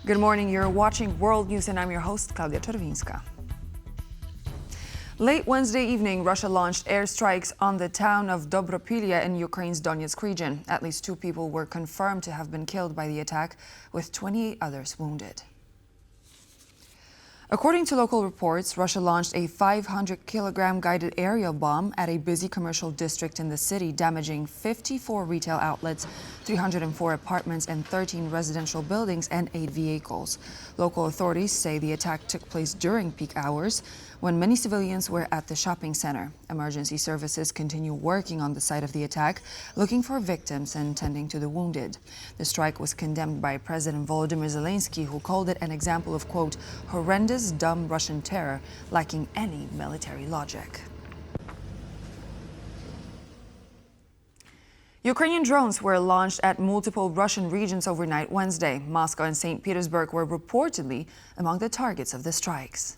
Good morning, you're watching World News and I'm your host, Klaudia Czerwińska. Late Wednesday evening, Russia launched airstrikes on the town of Dobropillia in Ukraine's Donetsk region. At least 2 people were confirmed to have been killed by the attack, with 28 others wounded. According to local reports, Russia launched a 500-kilogram guided aerial bomb at a busy commercial district in the city, damaging 54 retail outlets, 304 apartments and 13 residential buildings and 8 vehicles. Local authorities say the attack took place during peak hours when many civilians were at the shopping center. Emergency services continue working on the site of the attack, looking for victims and tending to the wounded. The strike was condemned by President Volodymyr Zelensky, who called it an example of, quote, horrendous, dumb Russian terror lacking any military logic. Ukrainian drones were launched at multiple Russian regions overnight Wednesday. Moscow and St. Petersburg were reportedly among the targets of the strikes.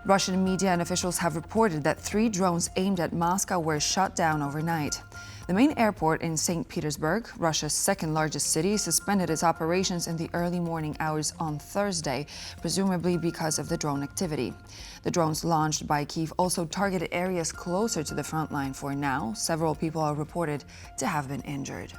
Russian media and officials have reported that 3 drones aimed at Moscow were shot down overnight. The main airport in St. Petersburg, Russia's second largest city, suspended its operations in the early morning hours on Thursday, presumably because of the drone activity. The drones launched by Kyiv also targeted areas closer to the front line. For now, several people are reported to have been injured.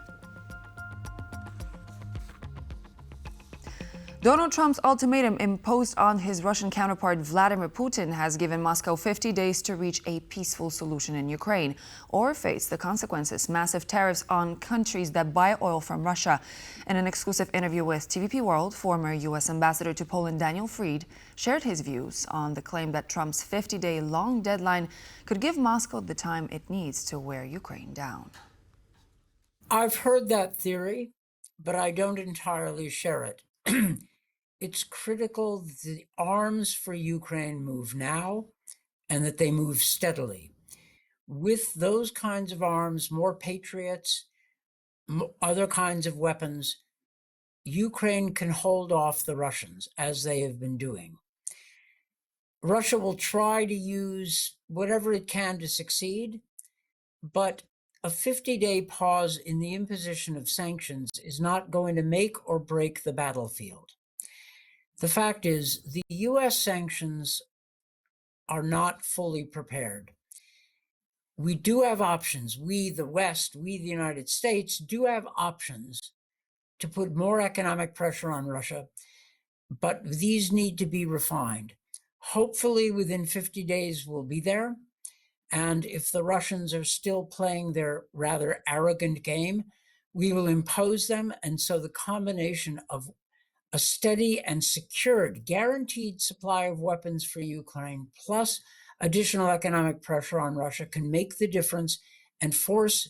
Donald Trump's ultimatum imposed on his Russian counterpart Vladimir Putin has given Moscow 50 days to reach a peaceful solution in Ukraine or face the consequences, massive tariffs on countries that buy oil from Russia. In an exclusive interview with TVP World, former U.S. Ambassador to Poland Daniel Fried shared his views on the claim that Trump's 50-day long deadline could give Moscow the time it needs to wear Ukraine down. I've heard that theory, but I don't entirely share it. It's critical that the arms for Ukraine move now and that they move steadily. With those kinds of arms, more Patriots, other kinds of weapons, Ukraine can hold off the Russians, as they have been doing. Russia will try to use whatever it can to succeed, but a 50-day pause in the imposition of sanctions is not going to make or break the battlefield. The fact is, the U.S. sanctions are not fully prepared. We do have options. We, the West, we, the United States, do have options to put more economic pressure on Russia, but these need to be refined. Hopefully, within 50 days, we'll be there. And if the Russians are still playing their rather arrogant game, we will impose them. And so the combination of a steady and secured, guaranteed supply of weapons for Ukraine, plus additional economic pressure on Russia, can make the difference and force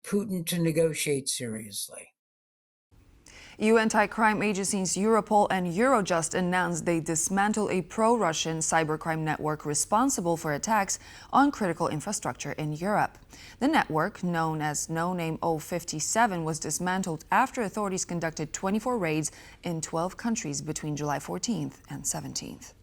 Putin to negotiate seriously. EU anti-crime agencies Europol and Eurojust announced they dismantled a pro-Russian cybercrime network responsible for attacks on critical infrastructure in Europe. The network, known as No-Name 057, was dismantled after authorities conducted 24 raids in 12 countries between July 14th and 17th.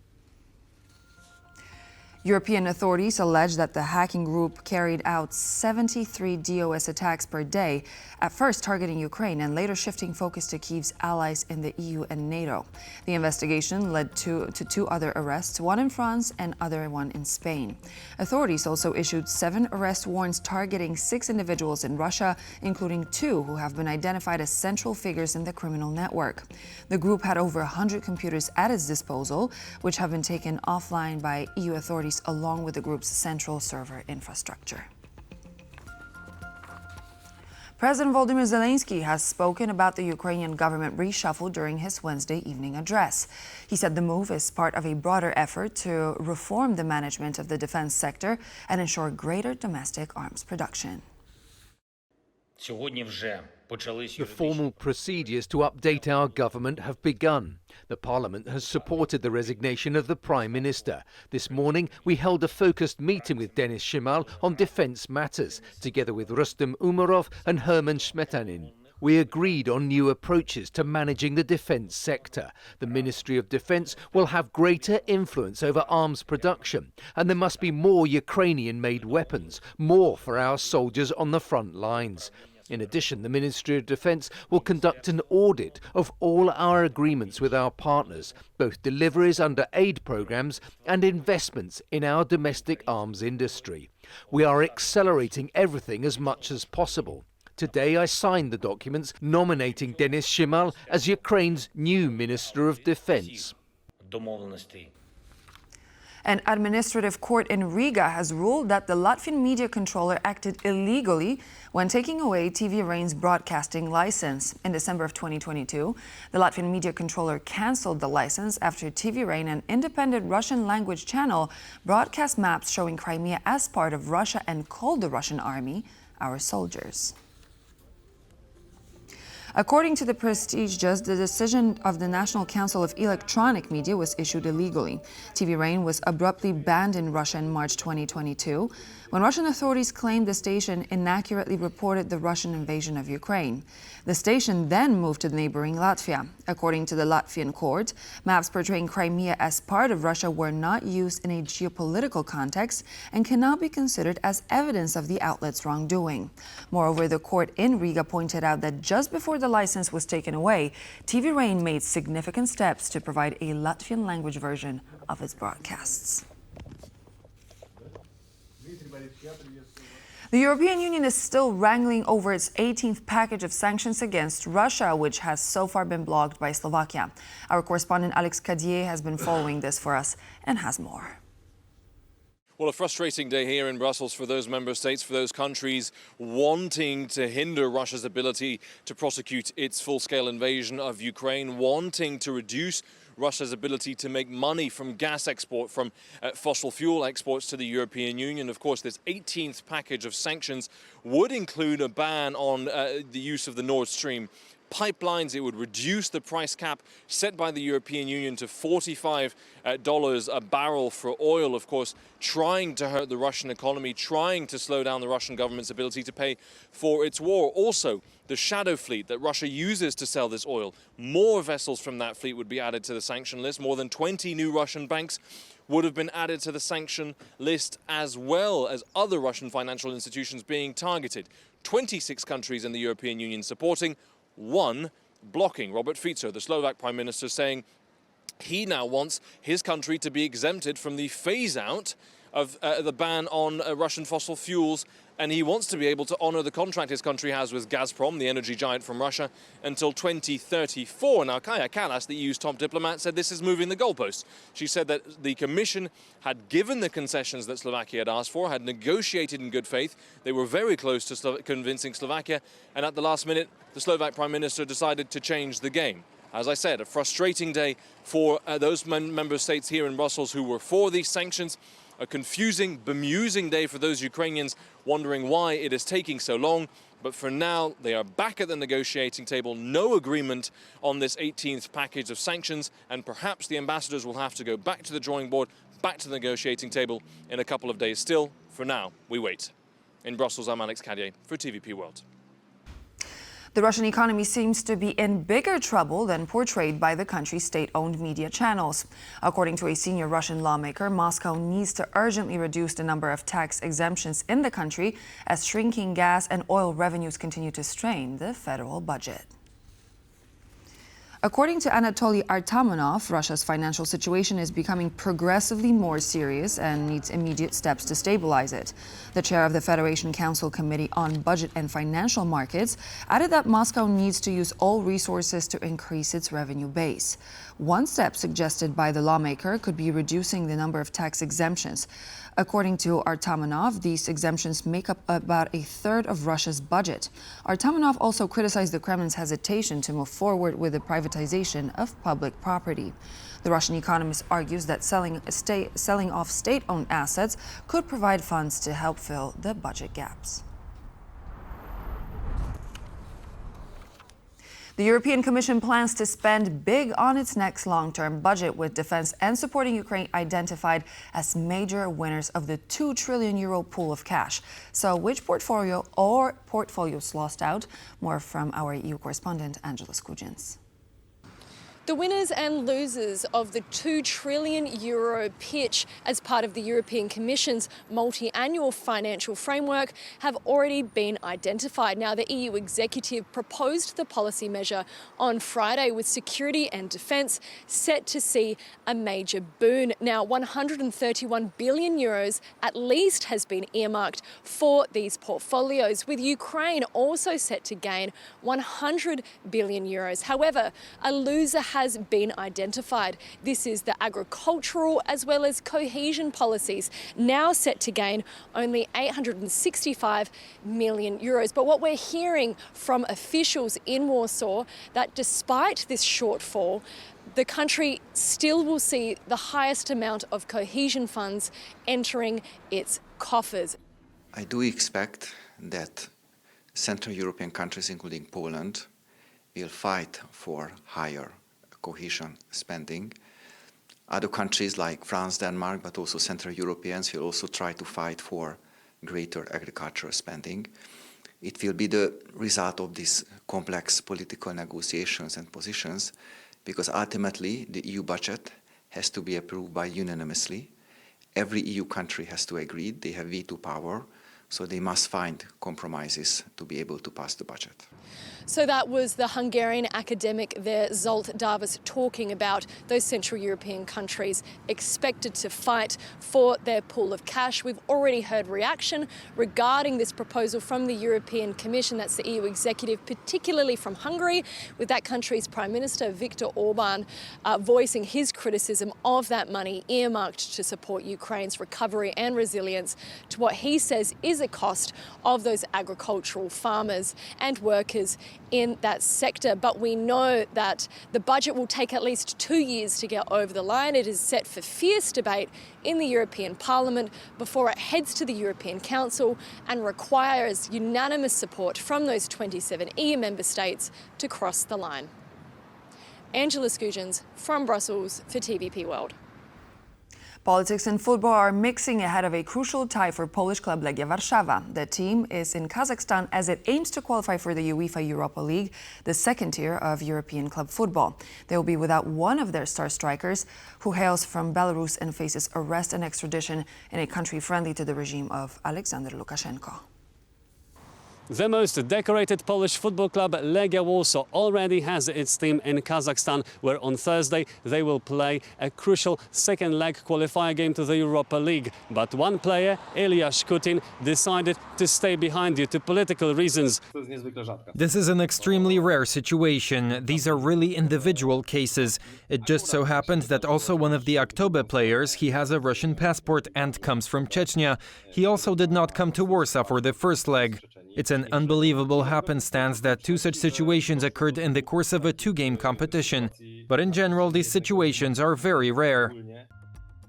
European authorities allege that the hacking group carried out 73 DOS attacks per day, at first targeting Ukraine and later shifting focus to Kyiv's allies in the EU and NATO. The investigation led to 2 other arrests, one in France and other one in Spain. Authorities also issued 7 arrest warrants targeting 6 individuals in Russia, including 2 who have been identified as central figures in the criminal network. The group had over 100 computers at its disposal, which have been taken offline by EU authorities along with the group's central server infrastructure. President Volodymyr Zelensky has spoken about the Ukrainian government reshuffle during his Wednesday evening address. He said the move is part of a broader effort to reform the management of the defense sector and ensure greater domestic arms production. The formal procedures to update our government have begun. The Parliament has supported the resignation of the Prime Minister. This morning, we held a focused meeting with Denis Shimal on defence matters, together with Rustem Umarov and Herman Smetanin. We agreed on new approaches to managing the defence sector. The Ministry of Defence will have greater influence over arms production, and there must be more Ukrainian-made weapons, more for our soldiers on the front lines. In addition, the Ministry of Defence will conduct an audit of all our agreements with our partners, both deliveries under aid programmes and investments in our domestic arms industry. We are accelerating everything as much as possible. Today I signed the documents nominating Denis Shimal as Ukraine's new Minister of Defence. An administrative court in Riga has ruled that the Latvian media controller acted illegally when taking away TV Rain's broadcasting license. In December of 2022, the Latvian media controller cancelled the license after TV Rain, an independent Russian language channel, broadcast maps showing Crimea as part of Russia and called the Russian army our soldiers. According to the prestigious, the decision of the National Council of Electronic Media was issued illegally. TV Rain was abruptly banned in Russia in March 2022, when Russian authorities claimed the station inaccurately reported the Russian invasion of Ukraine. The station then moved to neighboring Latvia. According to the Latvian court, maps portraying Crimea as part of Russia were not used in a geopolitical context and cannot be considered as evidence of the outlet's wrongdoing. Moreover, the court in Riga pointed out that just before the license was taken away, TV Rain made significant steps to provide a Latvian language version of its broadcasts. The European Union is still wrangling over its 18th package of sanctions against Russia, which has so far been blocked by Slovakia. Our correspondent Alex Cadier has been following this for us and has more. Well, a frustrating day here in Brussels for those member states, for those countries wanting to hinder Russia's ability to prosecute its full-scale invasion of Ukraine, wanting to reduce Russia's ability to make money from gas export, from fossil fuel exports to the European Union. Of course, this 18th package of sanctions would include a ban on the use of the Nord Stream pipelines. It would reduce the price cap set by the European Union to $45 a barrel for oil, of course, trying to hurt the Russian economy, trying to slow down the Russian government's ability to pay for its war. Also, the shadow fleet that Russia uses to sell this oil, more vessels from that fleet would be added to the sanction list. More than 20 new Russian banks would have been added to the sanction list, as well as other Russian financial institutions being targeted. 26 countries in the European Union supporting, one blocking. Robert Fico, the Slovak Prime Minister, saying he now wants his country to be exempted from the phase-out of the ban on Russian fossil fuels, and he wants to be able to honor the contract his country has with Gazprom, the energy giant from Russia, until 2034. Now, Kaja Kallas, the EU's top diplomat, said this is moving the goalposts. She said that the Commission had given the concessions that Slovakia had asked for, had negotiated in good faith. They were very close to convincing Slovakia, and at the last minute, the Slovak Prime Minister decided to change the game. As I said, a frustrating day for those member states here in Brussels who were for these sanctions. A confusing, bemusing day for those Ukrainians wondering why it is taking so long. But for now, they are back at the negotiating table. No agreement on this 18th package of sanctions. And perhaps the ambassadors will have to go back to the drawing board, back to the negotiating table in a couple of days. Still, for now, we wait. In Brussels, I'm Alex Cadier for TVP World. The Russian economy seems to be in bigger trouble than portrayed by the country's state-owned media channels. According to a senior Russian lawmaker, Moscow needs to urgently reduce the number of tax exemptions in the country as shrinking gas and oil revenues continue to strain the federal budget. According to Anatoly Artamonov, Russia's financial situation is becoming progressively more serious and needs immediate steps to stabilize it. The chair of the Federation Council Committee on Budget and Financial Markets added that Moscow needs to use all resources to increase its revenue base. One step suggested by the lawmaker could be reducing the number of tax exemptions. According to Artamonov, these exemptions make up about a third of Russia's budget. Artamonov also criticized the Kremlin's hesitation to move forward with the privatization of public property. The Russian economist argues that selling off state-owned assets could provide funds to help fill the budget gaps. The European Commission plans to spend big on its next long-term budget, with defense and supporting Ukraine identified as major winners of the €2 trillion pool of cash. So which portfolio or portfolios lost out? More from our EU correspondent, Angela Skujins. The winners and losers of the €2 trillion pitch as part of the European Commission's multi-annual financial framework have already been identified. Now, the EU executive proposed the policy measure on Friday, with security and defence set to see a major boon. Now, €131 billion at least has been earmarked for these portfolios, with Ukraine also set to gain €100 billion. However, a loser has been identified. This is the agricultural as well as cohesion policies, now set to gain only €865 million. But what we're hearing from officials in Warsaw, that despite this shortfall, the country still will see the highest amount of cohesion funds entering its coffers. I do expect that Central European countries, including Poland, will fight for higher cohesion spending. Other countries like France, Denmark, but also Central Europeans will also try to fight for greater agricultural spending. It will be the result of these complex political negotiations and positions, because ultimately the EU budget has to be approved by unanimously. Every EU country has to agree. They have veto power, so they must find compromises to be able to pass the budget. So that was the Hungarian academic there, Zsolt Davis, talking about those Central European countries expected to fight for their pool of cash. We've already heard reaction regarding this proposal from the European Commission, that's the EU executive, particularly from Hungary, with that country's Prime Minister Viktor Orban voicing his criticism of that money earmarked to support Ukraine's recovery and resilience, to what he says is a cost of those agricultural farmers and workers in that sector. But we know that the budget will take at least 2 years to get over the line. It is set for fierce debate in the European Parliament before it heads to the European Council and requires unanimous support from those 27 EU member states to cross the line. Angela Skujins from Brussels for TVP World. Politics and football are mixing ahead of a crucial tie for Polish club Legia Warszawa. The team is in Kazakhstan as it aims to qualify for the UEFA Europa League, the second tier of European club football. They will be without one of their star strikers, who hails from Belarus and faces arrest and extradition in a country friendly to the regime of Alexander Lukashenko. The most decorated Polish football club, Legia Warsaw, already has its team in Kazakhstan, where on Thursday they will play a crucial second leg qualifier game to the Europa League. But one player, Ilya Shkutin, decided to stay behind due to political reasons. This is an extremely rare situation. These are really individual cases. It just so happens that also one of the Oktober players, he has a Russian passport and comes from Chechnya. He also did not come to Warsaw for the first leg. It's an unbelievable happenstance that two such situations occurred in the course of a two-game competition. But in general, these situations are very rare.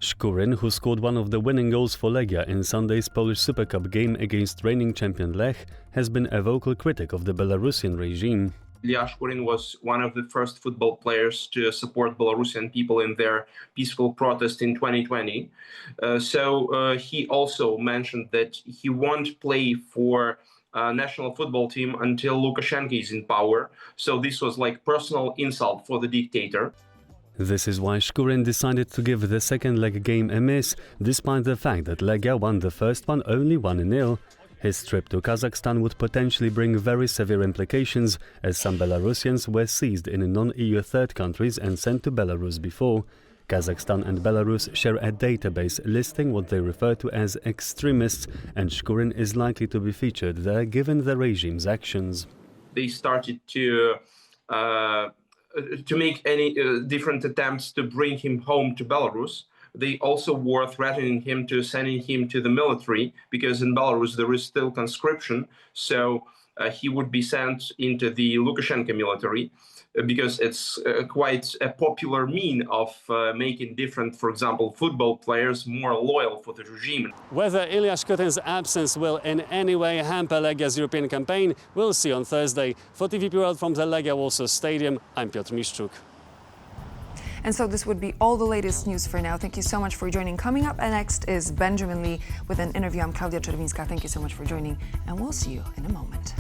Shkurin, who scored one of the winning goals for Legia in Sunday's Polish Super Cup game against reigning champion Lech, has been a vocal critic of the Belarusian regime. Ilya Shkurin was one of the first football players to support Belarusian people in their peaceful protest in 2020. So he also mentioned that he won't play for national football team until Lukashenko is in power. So this was like personal insult for the dictator. This is why Shkurin decided to give the second leg game a miss, despite the fact that Legia won the first one only 1-0. His trip to Kazakhstan would potentially bring very severe implications, as some Belarusians were seized in non-EU third countries and sent to Belarus before. Kazakhstan and Belarus share a database listing what they refer to as extremists, and Shkurin is likely to be featured there given the regime's actions. They started to make any different attempts to bring him home to Belarus. They also were threatening him to sending him to the military, because in Belarus there is still conscription, so he would be sent into the Lukashenko military, because it's quite a popular mean of making different, for example, football players more loyal for the regime. Whether Ilya Shkutin's absence will in any way hamper Legia's European campaign, we'll see on Thursday. For TVP World from the Legia Warsaw Stadium, I'm Piotr Miszczuk. And so this would be all the latest news for now. Thank you so much for joining. Coming up next is Benjamin Lee with an interview. I'm Klaudia Czerwińska. Thank you so much for joining, and we'll see you in a moment.